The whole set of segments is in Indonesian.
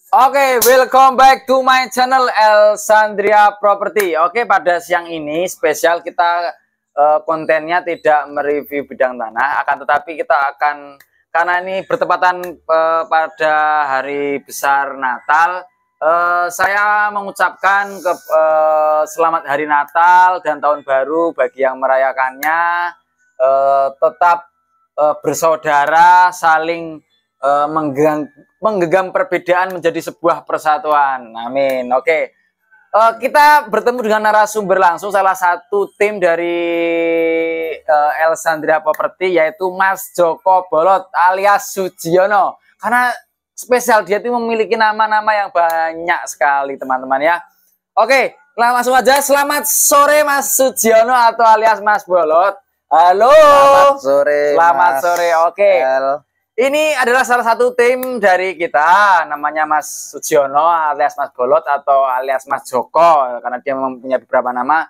Oke, welcome back to my channel Elsandria Property. Oke, pada siang ini spesial kita kontennya tidak mereview bidang tanah, akan tetapi kita akan, karena ini bertepatan pada hari besar Natal, saya mengucapkan selamat hari Natal dan tahun baru bagi yang merayakannya. Tetap bersaudara, saling menggenggam perbedaan menjadi sebuah persatuan. Amin. Oke. Kita bertemu dengan narasumber langsung, salah satu tim dari Elsandria Property, yaitu Mas Joko Bolot alias Sujiono. Karena spesial, dia itu memiliki nama-nama yang banyak sekali, teman-teman ya. Oke, langsung aja. Selamat sore Mas Sujiono atau alias Mas Bolot. Halo. Selamat sore. Selamat Mas sore. Oke. El. Ini adalah salah satu tim dari kita, namanya Mas Sujiono alias Mas Bolot atau alias Mas Joko, karena dia mempunyai beberapa nama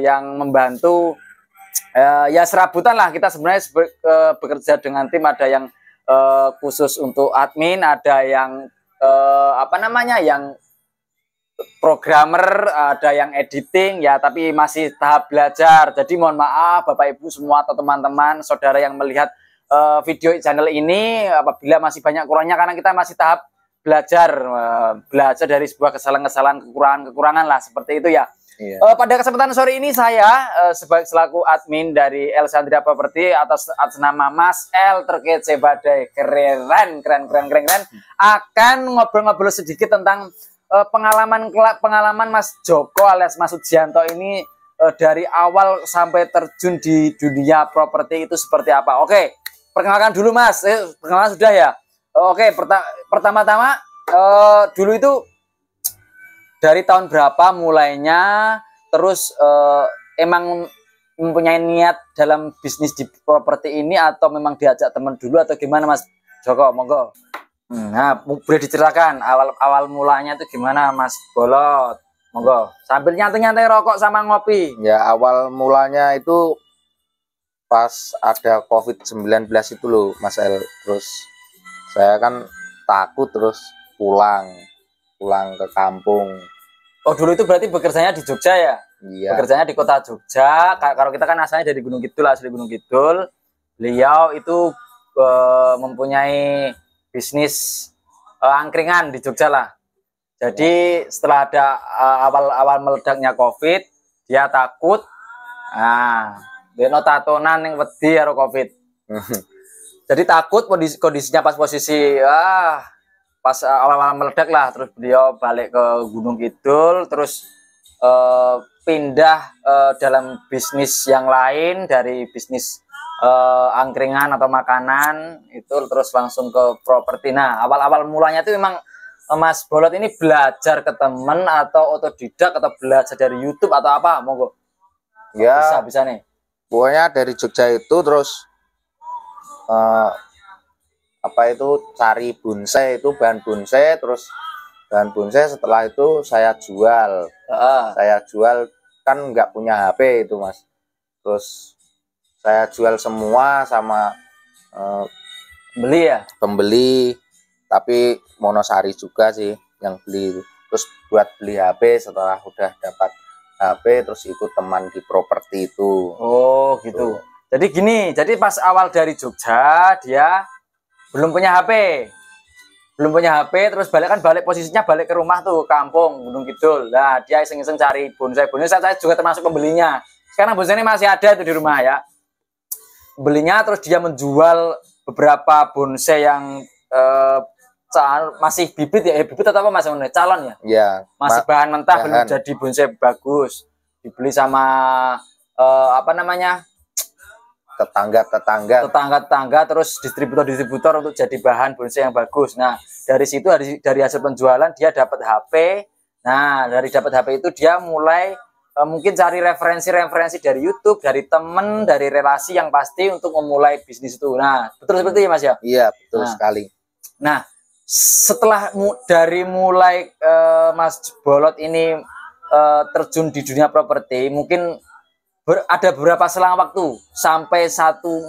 yang membantu. Ya serabutan lah, kita sebenarnya bekerja dengan tim, ada yang khusus untuk admin, ada yang yang programmer, ada yang editing ya, tapi masih tahap belajar. Jadi mohon maaf Bapak Ibu semua atau teman-teman saudara yang melihat video channel ini apabila masih banyak kurangnya, karena kita masih tahap belajar dari sebuah kesalahan-kesalahan, kekurangan lah, seperti itu ya. Iya. Pada kesempatan sore ini saya selaku admin dari Elsandria Property atas nama Mas El terkece badai, keren akan ngobrol-ngobrol sedikit tentang pengalaman Mas Joko alias Mas Sujianto ini dari awal sampai terjun di dunia properti itu seperti apa. Oke, perkenalkan dulu Mas. Perkenalan sudah ya. Oke, pertama-tama dulu itu dari tahun berapa mulainya, terus emang mempunyai niat dalam bisnis di properti ini atau memang diajak teman dulu atau gimana Mas Joko? Monggo. Nah, boleh diceritakan awal mulanya itu gimana Mas Bolot? Monggo. Sambil nyantai-nyantai rokok sama ngopi. Ya, awal mulanya itu pas ada COVID-19 itu loh Mas El. Terus saya kan takut, terus pulang ke kampung. Oh, dulu itu berarti bekerjanya di Jogja ya? Iya. Bekerjanya di kota Jogja. Kalau kita kan asalnya dari Gunung Kidul, asli Gunung Kidul. Beliau itu mempunyai bisnis angkringan di Jogja lah. Jadi setelah ada awal meledaknya COVID, dia takut. Nah, dia tatonan yang wedi karo COVID. Jadi takut, kondisinya pas posisi pas awal meledak lah, terus beliau balik ke Gunung Kidul, terus pindah dalam bisnis yang lain, dari bisnis angkringan atau makanan itu, terus langsung ke properti. Nah, awal mulanya itu memang Mas Bolot ini belajar ke temen atau otodidak atau belajar dari YouTube atau apa? Monggo. Ya, bisa nih. Pokoknya dari Jogja itu terus cari bonsai, itu bahan bonsai, terus bahan bonsai setelah itu saya jual. Saya jual, kan nggak punya HP itu Mas. Terus saya jual semua sama pembeli, tapi Monosari juga sih yang beli. Terus buat beli HP, setelah udah dapat HP terus ikut teman di properti itu. Oh gitu. Jadi gini, jadi pas awal dari Jogja dia belum punya HP. Terus balik posisinya balik ke rumah tuh, kampung Gunung Kidul. Nah, dia iseng-iseng cari bonsai. Saya juga termasuk pembelinya. Sekarang bonsai ini masih ada itu di rumah ya. Belinya, terus dia menjual beberapa bonsai yang masih bibit ya, bibit atau apa Mas? Calon ya? Iya. Masih bahan mentah, belum jadi bonsai bagus. Dibeli sama tetangga, terus distributor untuk jadi bahan bonsai yang bagus. Nah, dari situ, dari hasil penjualan dia dapat HP. Nah, dari dapat HP itu dia mulai mungkin cari referensi dari YouTube, dari temen, dari relasi yang pasti untuk memulai bisnis itu. Nah, betul seperti itu Mas ya? Iya, betul sekali. Nah, setelah dari mulai Mas Bolot ini terjun di dunia properti, mungkin ada beberapa selang waktu sampai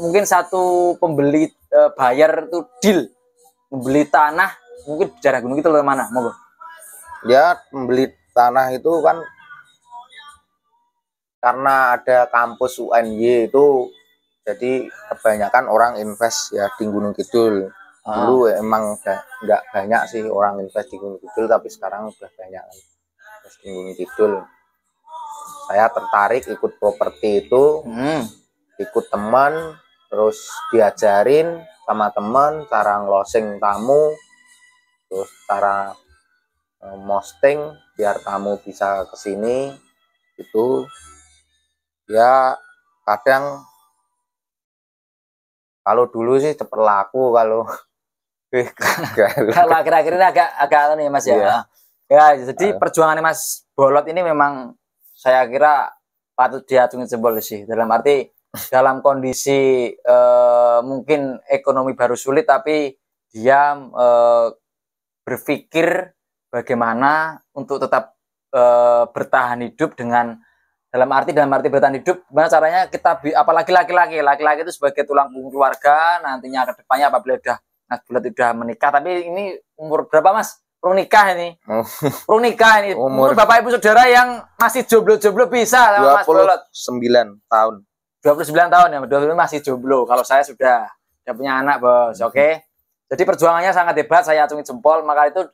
mungkin satu pembeli bayar itu deal membeli tanah mungkin di daerah Gunung Kidul mana? Monggo. Ya membeli tanah itu kan karena ada kampus UNY itu, jadi kebanyakan orang invest ya di Gunung Kidul. Dulu emang nggak banyak sih orang invest di Gunung Kidul, tapi sekarang udah banyak invest di Gunung Kidul. Saya tertarik ikut properti itu, ikut teman, terus diajarin sama teman cara ngelosing tamu, terus cara posting biar tamu bisa kesini. Itu ya kadang kalau dulu sih cepet laku, kalau kalau akhir-akhir ini agak nih Mas ya. Iya. Ya, jadi perjuangan Mas Bolot ini memang saya kira patut diacungi jempol sih. Dalam arti dalam kondisi mungkin ekonomi baru sulit, tapi dia berpikir bagaimana untuk tetap bertahan hidup dengan dalam arti bertahan hidup gimana caranya kita, apalagi laki-laki itu sebagai tulang punggung keluarga nantinya ke depannya apabila Mas Bolot udah menikah. Tapi ini umur berapa Mas? Perlu nikah ini. Perlu nikah ini. Umur Bapak Ibu Saudara yang masih jomblo-jomblo bisa sama Mas Bolot. 29 tahun. 29 tahun ya, 29 masih jomblo. Kalau saya sudah punya anak, Bos. Oke. Jadi perjuangannya sangat hebat, saya acungi jempol. Maka itu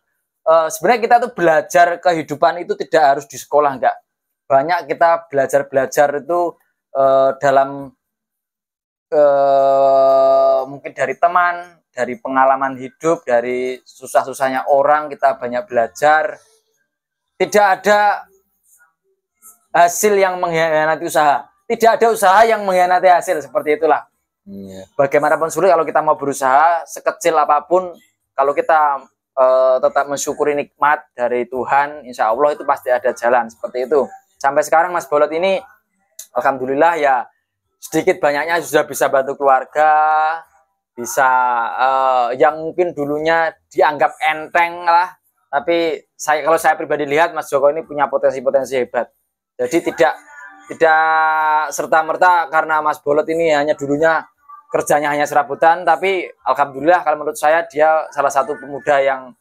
sebenarnya kita tuh belajar kehidupan itu tidak harus di sekolah, enggak. Banyak kita belajar itu dalam mungkin dari teman, dari pengalaman hidup, dari susah-susahnya orang, kita banyak belajar. Tidak ada hasil yang mengkhianati usaha. Tidak ada usaha yang mengkhianati hasil, seperti itulah. Bagaimanapun sulit, kalau kita mau berusaha sekecil apapun, kalau kita tetap mensyukuri nikmat dari Tuhan, insya Allah itu pasti ada jalan, seperti itu. Sampai sekarang Mas Bolot ini, alhamdulillah ya, sedikit banyaknya sudah bisa bantu keluarga, bisa yang mungkin dulunya dianggap enteng lah, tapi kalau saya pribadi lihat Mas Joko ini punya potensi-potensi hebat. Jadi tidak serta-merta karena Mas Bolot ini hanya dulunya kerjanya hanya serabutan, tapi alhamdulillah kalau menurut saya dia salah satu pemuda yang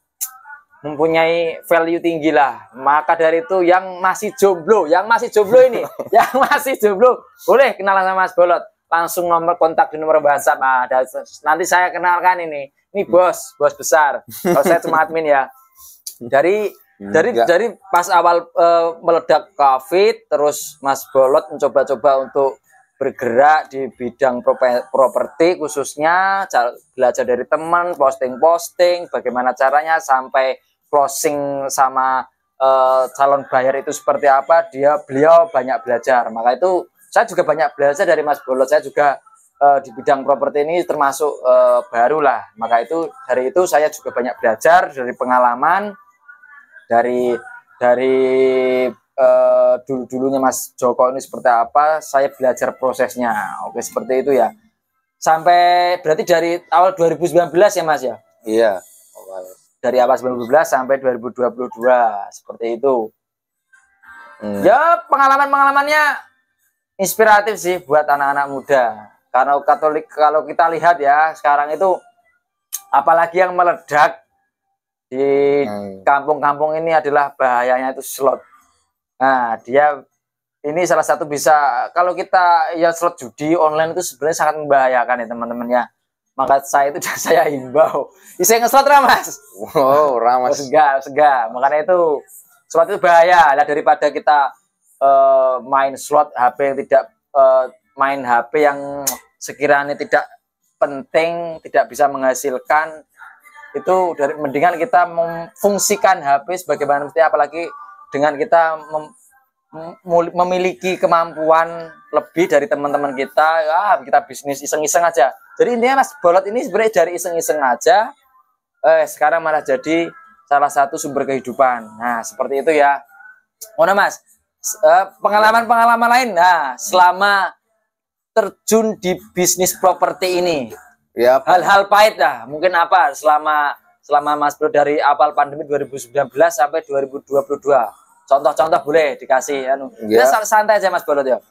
mempunyai value tinggi lah. Maka dari itu yang masih jomblo ini, yang masih jomblo boleh kenalan sama Mas Bolot. Langsung nomor kontak di nomor WhatsApp. Nah, nanti saya kenalkan ini bos besar. Kalau saya cuma admin ya. Dari pas awal meledak COVID, terus Mas Bolot mencoba-coba untuk bergerak di bidang properti, khususnya belajar dari teman, posting, bagaimana caranya sampai closing sama calon buyer itu seperti apa. Beliau banyak belajar. Maka itu saya juga banyak belajar dari Mas Bolot. Saya juga di bidang properti ini termasuk baru lah. Maka itu dari itu saya juga banyak belajar dari pengalaman, dari dulunya Mas Joko ini seperti apa. Saya belajar prosesnya. Oke, seperti itu ya. Sampai berarti dari awal 2019 ya Mas ya? Iya. Dari awal 2019 sampai 2022 seperti itu. Ya pengalamannya inspiratif sih buat anak-anak muda. Karena kalau kita lihat ya sekarang itu, apalagi yang meledak di kampung-kampung ini adalah bahayanya itu slot. Nah dia ini salah satu bisa, kalau kita ya slot judi online itu sebenarnya sangat membahayakan ya teman-teman ya. Maka saya himbau. Saya ngeslot Mas. Wow, Mas. Segak. Makanya itu slot itu bahaya. Lah daripada kita main slot HP yang tidak main HP yang sekiranya tidak penting, tidak bisa menghasilkan, itu mendingan kita memfungsikan HP sebagaimana mesti, apalagi dengan kita memiliki kemampuan lebih dari teman-teman kita, kita bisnis iseng-iseng aja. Jadi intinya Mas Bolot ini sebenarnya dari iseng-iseng aja, sekarang malah jadi salah satu sumber kehidupan. Nah seperti itu ya. Mana Mas? Pengalaman-pengalaman lain, nah selama terjun di bisnis properti ini, ya hal-hal pahit lah, mungkin apa selama Mas Bro dari awal pandemi 2019 sampai 2022, contoh-contoh boleh dikasih ya. Kita santai aja Mas Bolot ya.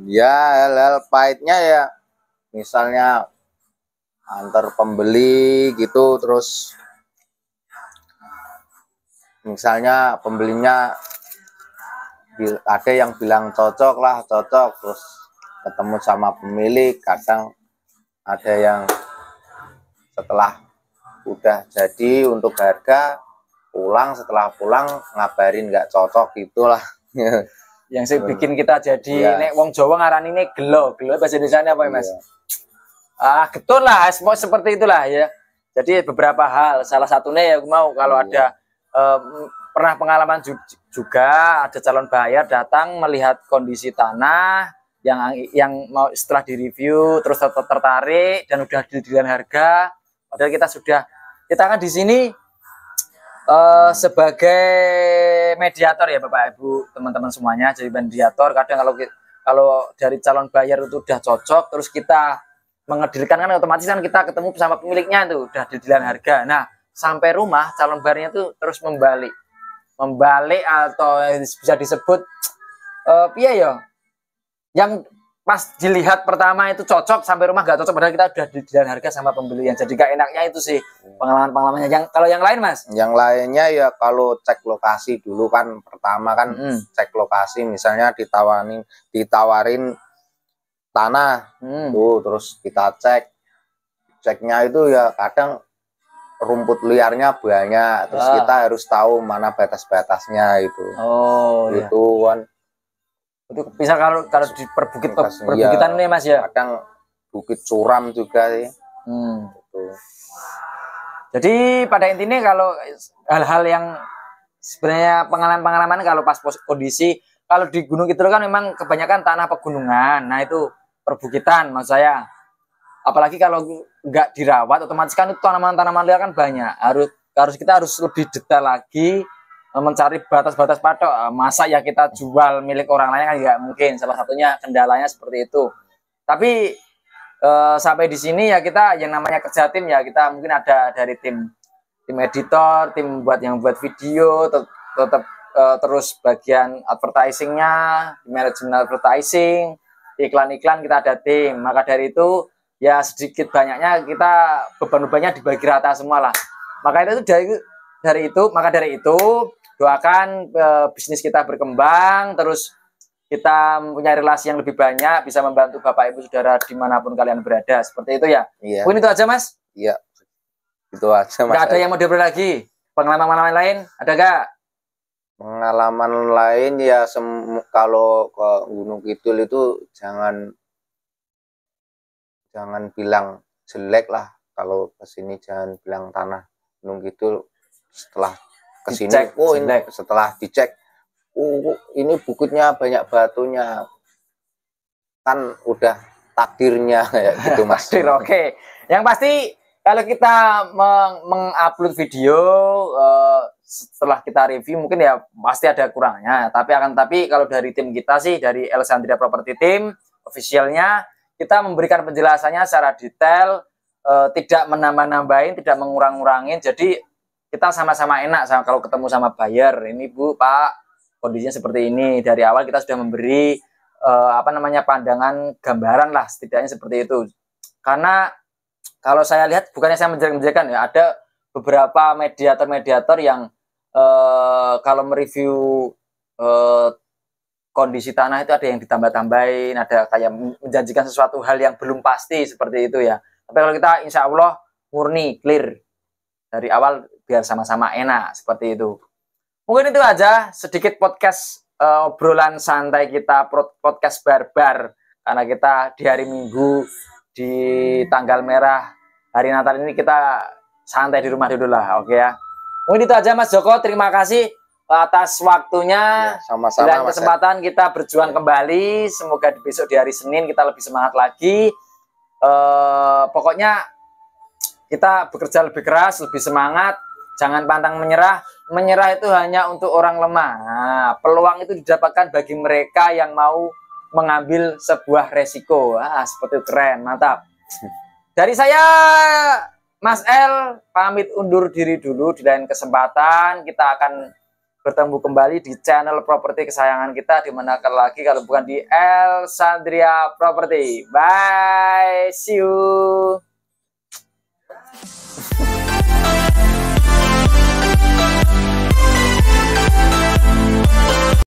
Ya hal-hal pahitnya ya, misalnya antar pembeli gitu, terus misalnya pembelinya ada yang bilang cocok lah, cocok, terus ketemu sama pemilik, kadang ada yang setelah udah jadi untuk harga pulang, setelah pulang ngabarin nggak cocok gitulah. Yang sih bikin kita jadi nek wong Jawa ngarani ini gelo bahasa Indonesianya apa ya Mas? Getun lah, seperti itulah ya. Jadi beberapa hal, salah satunya ya aku mau kalau ada pernah pengalaman juga ada calon buyer datang melihat kondisi tanah yang mau setelah direview terus tertarik dan udah deal harga, padahal kita kan di sini sebagai mediator ya Bapak Ibu teman-teman semuanya, jadi mediator. Kadang kalau dari calon buyer itu udah cocok terus kita mengedilkan kan otomatis kan kita ketemu sama pemiliknya itu udah dealan harga. Nah sampai rumah calon buyernya itu terus membalik atau bisa disebut piye ya, yang pas dilihat pertama itu cocok sampai rumah gak cocok padahal kita udah dealan harga sama pembeli. Yang jadi gak enaknya itu sih pengalamannya. Kalau yang lain Mas? Yang lainnya ya kalau cek lokasi dulu kan, pertama kan cek lokasi, misalnya ditawarin tanah tuh, terus kita ceknya itu ya kadang rumput liarnya banyak, terus kita harus tahu mana batas-batasnya itu. Itu kan itu bisa kalau di perbukitan nih Mas ya, kadang bukit curam juga sih. Gitu. Jadi pada intinya kalau hal-hal yang sebenarnya pengalaman kalau pas kondisi kalau di Gunung Kidul kan memang kebanyakan tanah pegunungan, nah itu perbukitan maksud saya. Apalagi kalau nggak dirawat otomatis kan itu tanaman-tanaman liar kan banyak, kita harus lebih detail lagi mencari batas-batas patok. Masa ya kita jual milik orang lain kan nggak mungkin, salah satunya kendalanya seperti itu. Tapi sampai di sini ya kita yang namanya kerja tim ya, kita mungkin ada dari tim editor, tim yang buat video, tetap terus bagian advertisingnya, manajemen advertising, iklan-iklan kita ada tim. Maka dari itu ya sedikit banyaknya kita beban-bebannya dibagi rata semua lah. Maka itu dari itu doakan bisnis kita berkembang, terus kita punya relasi yang lebih banyak, bisa membantu Bapak Ibu Saudara dimanapun kalian berada. Seperti itu ya. Iya. Mungkin itu aja Mas. Iya. Itu aja Mas. Nggak ada yang mau diberi lagi? Pengalaman lain ada gak? Pengalaman lain ya kalau ke Gunung Kidul itu jangan bilang jelek lah, kalau kesini jangan bilang tanah Gunung Kidul setelah kesini setelah dicek ini bukitnya banyak batunya, kan udah takdirnya kayak gitu Mas. Takdir, oke. Yang pasti kalau kita mengupload video setelah kita review mungkin ya pasti ada kurangnya, tapi kalau dari tim kita sih, dari Elsandria Property Team officialnya, kita memberikan penjelasannya secara detail, tidak menambah-nambahin, tidak mengurang-ngurangin. Jadi kita sama-sama enak kalau ketemu sama buyer. Ini Bu, Pak, kondisinya seperti ini. Dari awal kita sudah memberi pandangan gambaran lah, setidaknya seperti itu. Karena kalau saya lihat, bukannya saya menjelek-menjelekan ya, ada beberapa mediator yang kalau mereview kondisi tanah itu ada yang ditambah-tambahin, ada kayak menjanjikan sesuatu hal yang belum pasti seperti itu ya. Tapi kalau kita insya Allah murni, clear dari awal biar sama-sama enak seperti itu. Mungkin itu aja sedikit podcast obrolan santai kita, podcast barbar, karena kita di hari Minggu di tanggal merah hari Natal ini kita santai di rumah dulu lah, oke ya. Mungkin itu aja Mas Joko, terima kasih atas waktunya. Sama-sama dan kesempatan kita berjuang kembali. Semoga besok di hari Senin kita lebih semangat lagi. Pokoknya kita bekerja lebih keras, lebih semangat, jangan pantang menyerah. Menyerah itu hanya untuk orang lemah. Nah, peluang itu didapatkan bagi mereka yang mau mengambil sebuah resiko. Seperti itu, keren, mantap. Dari saya Mas El pamit undur diri dulu. Di lain kesempatan kita akan bertemu kembali di channel properti kesayangan kita, di mana lagi kalau bukan di Elsandria Property. Bye, see you.